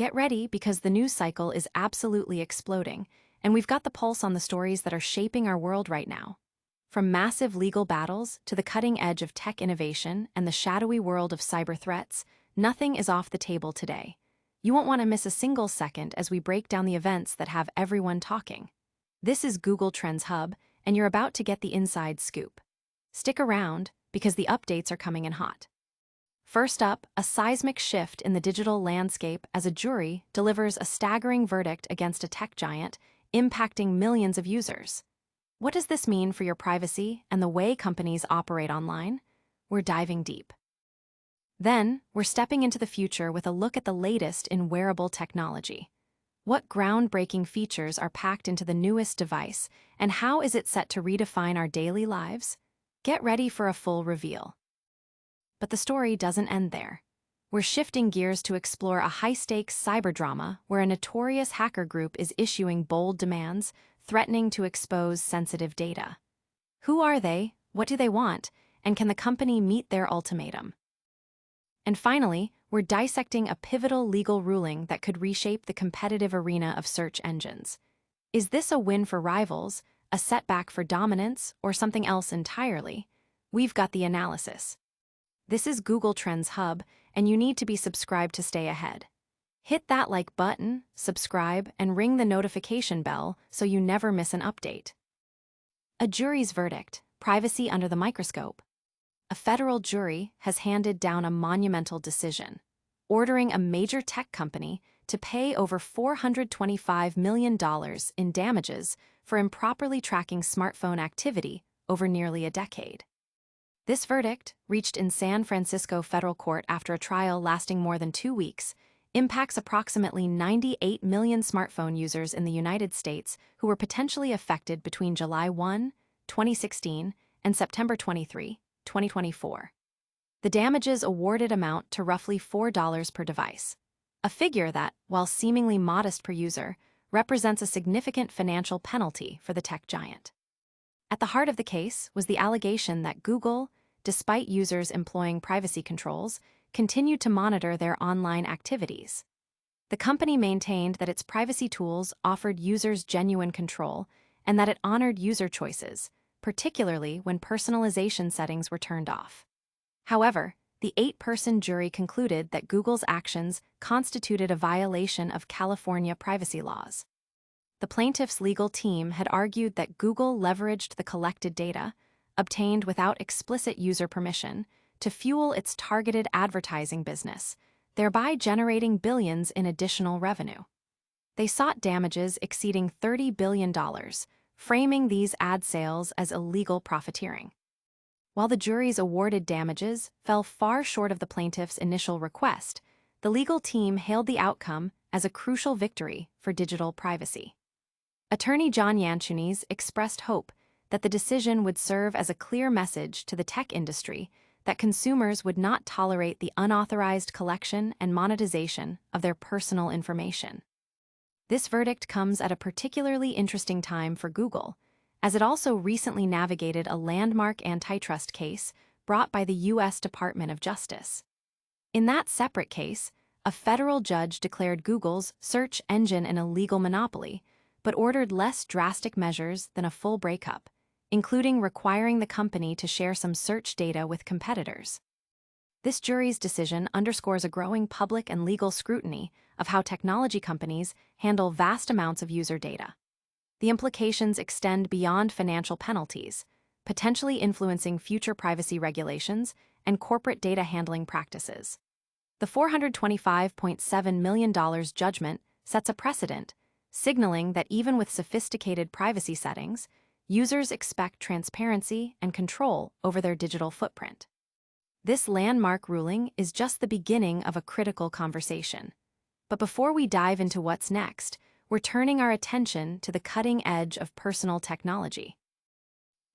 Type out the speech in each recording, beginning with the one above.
Get ready because the news cycle is absolutely exploding, and we've got the pulse on the stories that are shaping our world right now. From massive legal battles to the cutting edge of tech innovation and the shadowy world of cyber threats, nothing is off the table today. You won't want to miss a single second as we break down the events that have everyone talking. This is Google Trends Hub, and you're about to get the inside scoop. Stick around, because the updates are coming in hot. First up, a seismic shift in the digital landscape as a jury delivers a staggering verdict against a tech giant, impacting millions of users. What does this mean for your privacy and the way companies operate online? We're diving deep. Then, we're stepping into the future with a look at the latest in wearable technology. What groundbreaking features are packed into the newest device, and how is it set to redefine our daily lives? Get ready for a full reveal. But the story doesn't end there. We're shifting gears to explore a high-stakes cyber drama where a notorious hacker group is issuing bold demands, threatening to expose sensitive data. Who are they? What do they want? And can the company meet their ultimatum? And finally, we're dissecting a pivotal legal ruling that could reshape the competitive arena of search engines. Is this a win for rivals, a setback for dominance, or something else entirely? We've got the analysis. This is Google Trends Hub, and you need to be subscribed to stay ahead. Hit that like button, subscribe, and ring the notification bell so you never miss an update. A jury's verdict, privacy under the microscope. A federal jury has handed down a monumental decision, ordering a major tech company to pay over $425 million in damages for improperly tracking smartphone activity over nearly a decade. This verdict, reached in San Francisco federal court after a trial lasting more than 2 weeks, impacts approximately 98 million smartphone users in the United States who were potentially affected between July 1, 2016, and September 23, 2024. The damages awarded amount to roughly $4 per device, a figure that, while seemingly modest per user, represents a significant financial penalty for the tech giant. At the heart of the case was the allegation that Google, despite users employing privacy controls, continued to monitor their online activities. The company maintained that its privacy tools offered users genuine control and that it honored user choices, particularly when personalization settings were turned off. However, the 8-person jury concluded that Google's actions constituted a violation of California privacy laws. The plaintiff's legal team had argued that Google leveraged the collected data, obtained without explicit user permission, to fuel its targeted advertising business, thereby generating billions in additional revenue. They sought damages exceeding $30 billion, framing these ad sales as illegal profiteering. While the jury's awarded damages fell far short of the plaintiff's initial request, the legal team hailed the outcome as a crucial victory for digital privacy. Attorney John Yanchunis expressed hope that the decision would serve as a clear message to the tech industry that consumers would not tolerate the unauthorized collection and monetization of their personal information. This verdict comes at a particularly interesting time for Google, as it also recently navigated a landmark antitrust case brought by the U.S. Department of Justice. In that separate case, a federal judge declared Google's search engine an illegal monopoly, but ordered less drastic measures than a full breakup, including requiring the company to share some search data with competitors. This jury's decision underscores a growing public and legal scrutiny of how technology companies handle vast amounts of user data. The implications extend beyond financial penalties, potentially influencing future privacy regulations and corporate data handling practices. The $425.7 million judgment sets a precedent, signaling that even with sophisticated privacy settings, users expect transparency and control over their digital footprint. This landmark ruling is just the beginning of a critical conversation. But before we dive into what's next, we're turning our attention to the cutting edge of personal technology.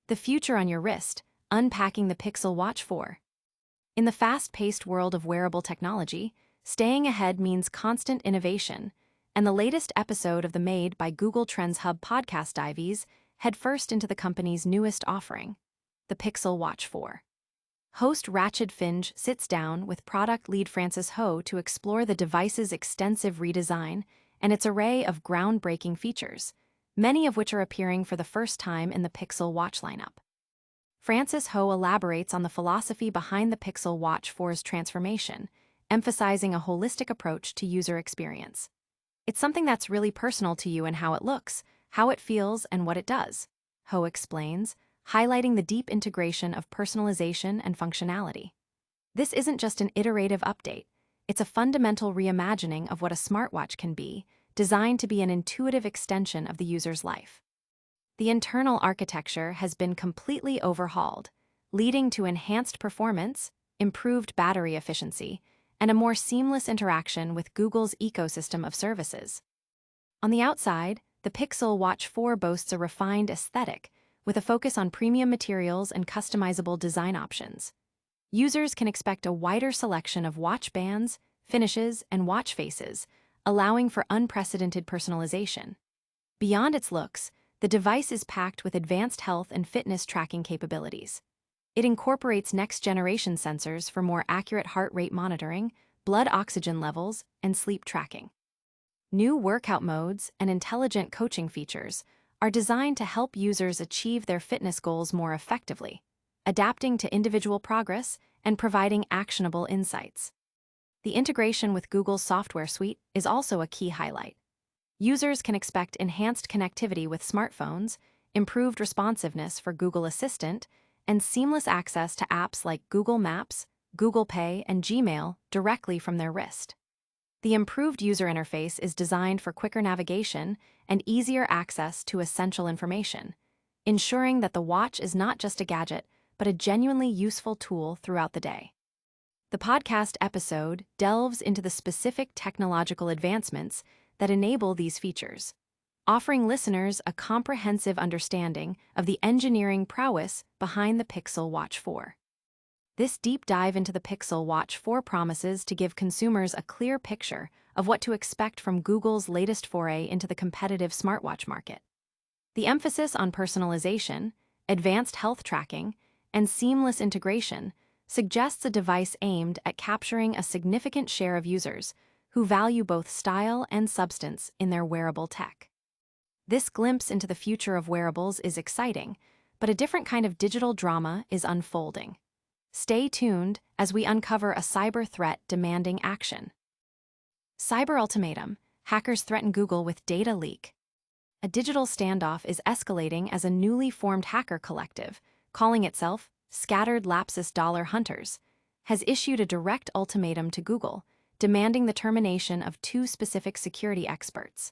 The future on your wrist, unpacking the Pixel Watch 4. In the fast-paced world of wearable technology, staying ahead means constant innovation, and the latest episode of the Made by Google Trends Hub podcast dives head first into the company's newest offering, the Pixel Watch 4. Host Ratched Finge sits down with product lead Francis Ho to explore the device's extensive redesign and its array of groundbreaking features, many of which are appearing for the first time in the Pixel Watch lineup. Francis Ho elaborates on the philosophy behind the Pixel Watch 4's transformation, emphasizing a holistic approach to user experience. It's something that's really personal to you in how it looks, how it feels, and what it does, Ho explains, highlighting the deep integration of personalization and functionality. This isn't just an iterative update, it's a fundamental reimagining of what a smartwatch can be, designed to be an intuitive extension of the user's life. The internal architecture has been completely overhauled, leading to enhanced performance, improved battery efficiency, and a more seamless interaction with Google's ecosystem of services. On the outside, the Pixel Watch 4 boasts a refined aesthetic, with a focus on premium materials and customizable design options. Users can expect a wider selection of watch bands, finishes, and watch faces, allowing for unprecedented personalization. Beyond its looks, the device is packed with advanced health and fitness tracking capabilities. It incorporates next-generation sensors for more accurate heart rate monitoring, blood oxygen levels, and sleep tracking. New workout modes and intelligent coaching features are designed to help users achieve their fitness goals more effectively, adapting to individual progress and providing actionable insights. The integration with Google's software suite is also a key highlight. Users can expect enhanced connectivity with smartphones, improved responsiveness for Google Assistant, and seamless access to apps like Google Maps, Google Pay, and Gmail directly from their wrist. The improved user interface is designed for quicker navigation and easier access to essential information, ensuring that the watch is not just a gadget, but a genuinely useful tool throughout the day. The podcast episode delves into the specific technological advancements that enable these features, offering listeners a comprehensive understanding of the engineering prowess behind the Pixel Watch 4. This deep dive into the Pixel Watch 4 promises to give consumers a clear picture of what to expect from Google's latest foray into the competitive smartwatch market. The emphasis on personalization, advanced health tracking, and seamless integration suggests a device aimed at capturing a significant share of users who value both style and substance in their wearable tech. This glimpse into the future of wearables is exciting, but a different kind of digital drama is unfolding. Stay tuned as we uncover a cyber threat demanding action. Cyber ultimatum: hackers threaten Google with data leak. A digital standoff is escalating as a newly formed hacker collective, calling itself Scattered Lapsus Dollar Hunters, has issued a direct ultimatum to Google, demanding the termination of two specific security experts.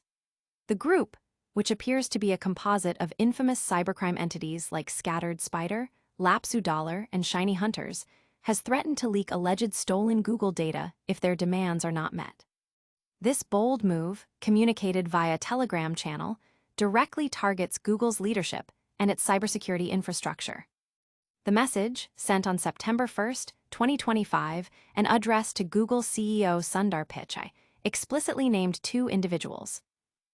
The group, which appears to be a composite of infamous cybercrime entities like Scattered Spider, Lapsu Dollar, and Shiny Hunters, has threatened to leak alleged stolen Google data if their demands are not met. This bold move, communicated via Telegram channel, directly targets Google's leadership and its cybersecurity infrastructure. The message, sent on September 1, 2025, and addressed to Google CEO Sundar Pichai, explicitly named two individuals: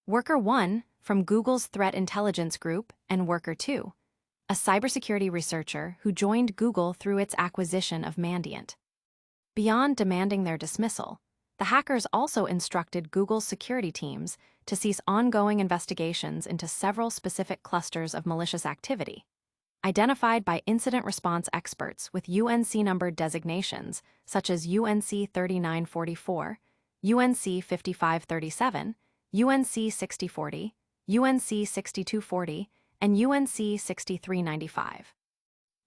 Worker 1 from Google's Threat Intelligence Group and Worker 2, a cybersecurity researcher who joined Google through its acquisition of Mandiant. Beyond demanding their dismissal, the hackers also instructed Google's security teams to cease ongoing investigations into several specific clusters of malicious activity, identified by incident response experts with UNC-numbered designations such as UNC 3944, UNC 5537, UNC 6040, UNC 6240, and UNC 6395.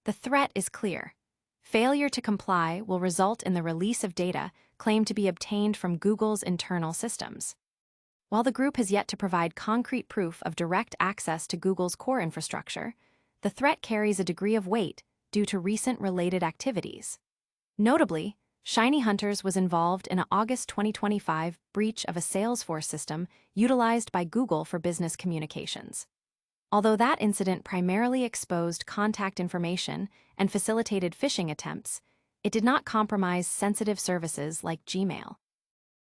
The threat is clear. Failure to comply will result in the release of data claimed to be obtained from Google's internal systems. While the group has yet to provide concrete proof of direct access to Google's core infrastructure, the threat carries a degree of weight due to recent related activities. Notably, Shiny Hunters was involved in an August 2025 breach of a Salesforce system utilized by Google for business communications. Although that incident primarily exposed contact information and facilitated phishing attempts, it did not compromise sensitive services like Gmail.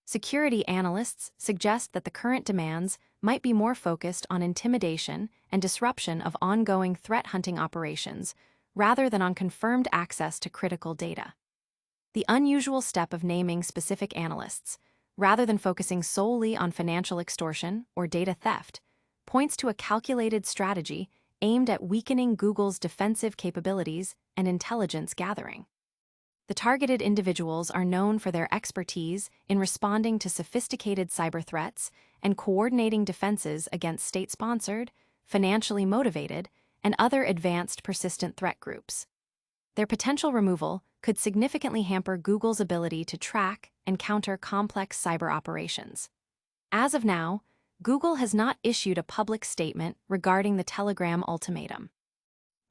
Security analysts suggest that the current demands might be more focused on intimidation and disruption of ongoing threat hunting operations rather than on confirmed access to critical data. The unusual step of naming specific analysts, rather than focusing solely on financial extortion or data theft, points to a calculated strategy aimed at weakening Google's defensive capabilities and intelligence gathering. The targeted individuals are known for their expertise in responding to sophisticated cyber threats and coordinating defenses against state-sponsored, financially motivated, and other advanced persistent threat groups. Their potential removal could significantly hamper Google's ability to track and counter complex cyber operations. As of now, Google has not issued a public statement regarding the Telegram ultimatum.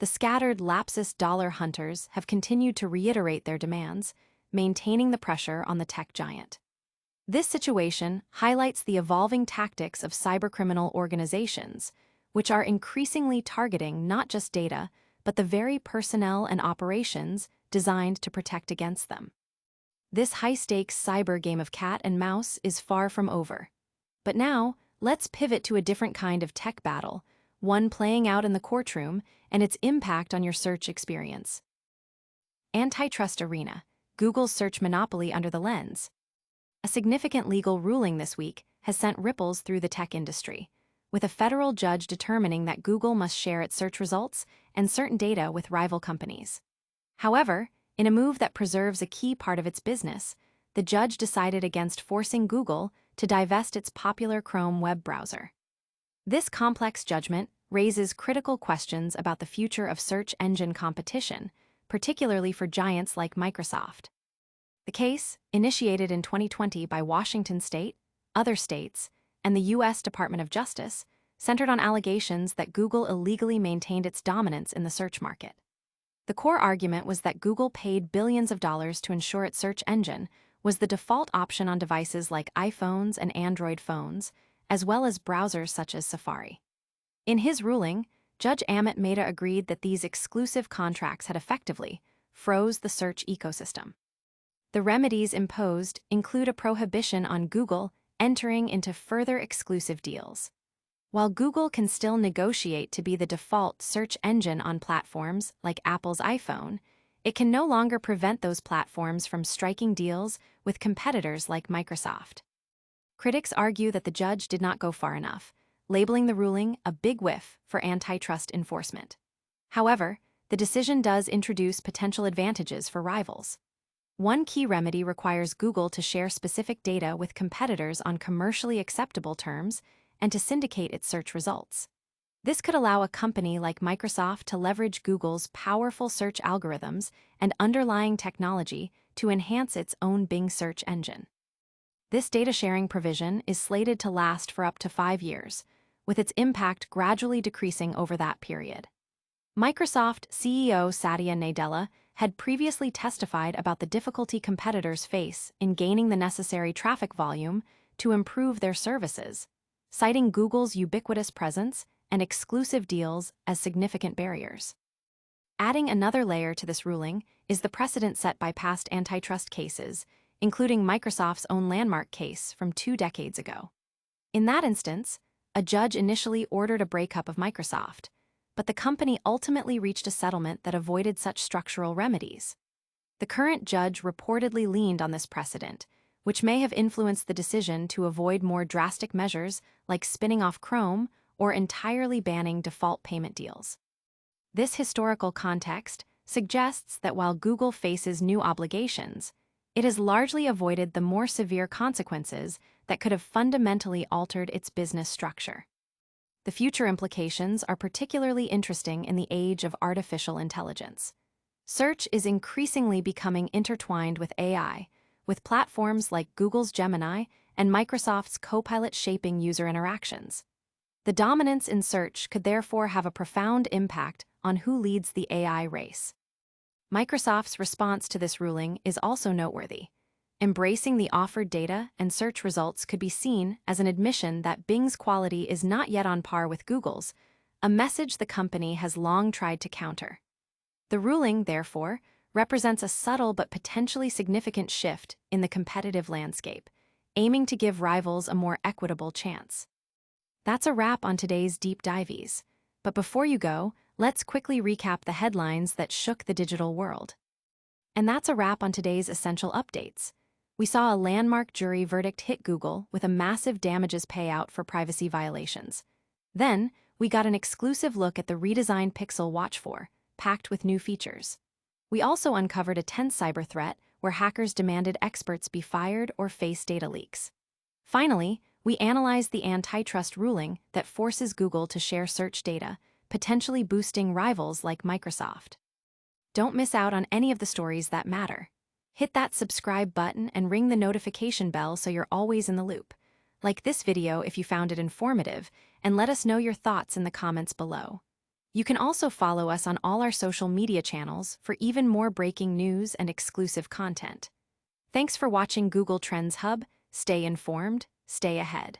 The scattered lapsus dollar hunters have continued to reiterate their demands, maintaining the pressure on the tech giant. This situation highlights the evolving tactics of cybercriminal organizations, which are increasingly targeting not just data, but the very personnel and operations designed to protect against them. This high-stakes cyber game of cat and mouse is far from over. But now, let's pivot to a different kind of tech battle, one playing out in the courtroom and its impact on your search experience. Antitrust arena, Google's search monopoly under the lens. A significant legal ruling this week has sent ripples through the tech industry, with a federal judge determining that Google must share its search results and certain data with rival companies. However, in a move that preserves a key part of its business, the judge decided against forcing Google to divest its popular Chrome web browser. This complex judgment raises critical questions about the future of search engine competition, particularly for giants like Microsoft. The case, initiated in 2020 by Washington State, other states, and the U.S. Department of Justice, centered on allegations that Google illegally maintained its dominance in the search market. The core argument was that Google paid billions of dollars to ensure its search engine was the default option on devices like iPhones and Android phones, as well as browsers such as Safari. In his ruling, Judge Amit Mehta agreed that these exclusive contracts had effectively froze the search ecosystem. The remedies imposed include a prohibition on Google entering into further exclusive deals. While Google can still negotiate to be the default search engine on platforms like Apple's iPhone, it can no longer prevent those platforms from striking deals with competitors like Microsoft. Critics argue that the judge did not go far enough, labeling the ruling a big whiff for antitrust enforcement. However, the decision does introduce potential advantages for rivals. One key remedy requires Google to share specific data with competitors on commercially acceptable terms and to syndicate its search results. This could allow a company like Microsoft to leverage Google's powerful search algorithms and underlying technology to enhance its own Bing search engine. This data sharing provision is slated to last for up to 5 years, with its impact gradually decreasing over that period. Microsoft CEO Satya Nadella had previously testified about the difficulty competitors face in gaining the necessary traffic volume to improve their services, citing Google's ubiquitous presence and exclusive deals as significant barriers. Adding another layer to this ruling is the precedent set by past antitrust cases, including Microsoft's own landmark case from 2 decades ago. In that instance, a judge initially ordered a breakup of Microsoft, but the company ultimately reached a settlement that avoided such structural remedies. The current judge reportedly leaned on this precedent, which may have influenced the decision to avoid more drastic measures like spinning off Chrome or entirely banning default payment deals. This historical context suggests that while Google faces new obligations, it has largely avoided the more severe consequences that could have fundamentally altered its business structure. The future implications are particularly interesting in the age of artificial intelligence. Search is increasingly becoming intertwined with AI, with platforms like Google's Gemini and Microsoft's Copilot shaping user interactions. The dominance in search could therefore have a profound impact on who leads the AI race. Microsoft's response to this ruling is also noteworthy. Embracing the offered data and search results could be seen as an admission that Bing's quality is not yet on par with Google's, a message the company has long tried to counter. The ruling, therefore, represents a subtle but potentially significant shift in the competitive landscape, aiming to give rivals a more equitable chance. That's a wrap on today's Deep Dives. But before you go, let's quickly recap the headlines that shook the digital world. And that's a wrap on today's essential updates. We saw a landmark jury verdict hit Google with a massive damages payout for privacy violations. Then, we got an exclusive look at the redesigned Pixel Watch 4, packed with new features. We also uncovered a tense cyber threat where hackers demanded experts be fired or face data leaks. Finally, we analyzed the antitrust ruling that forces Google to share search data, potentially boosting rivals like Microsoft. Don't miss out on any of the stories that matter. Hit that subscribe button and ring the notification bell so you're always in the loop. Like this video if you found it informative, and let us know your thoughts in the comments below. You can also follow us on all our social media channels for even more breaking news and exclusive content. Thanks for watching Google Trends Hub. Stay informed, stay ahead.